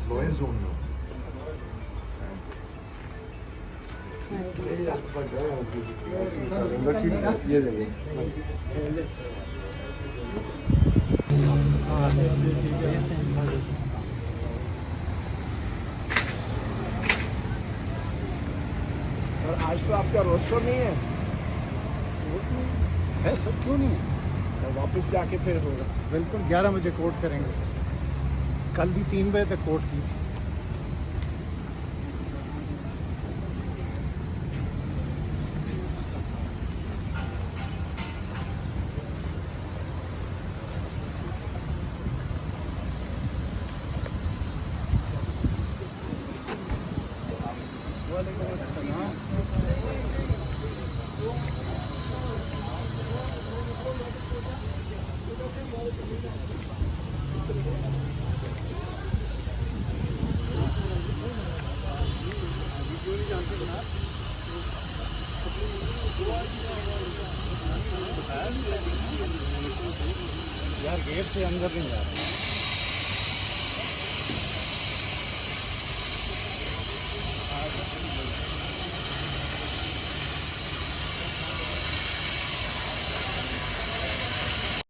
Lower zone में ये देखो और आज तो आपका रोस्टर नहीं है सर क्यों नहीं है? तो वापस जाके फिर होगा। बिल्कुल 11 बजे कोर्ट करेंगे सर। कल भी 3 बजे तक कोर्ट की। यार गेट से अंदर नहीं जा रहा।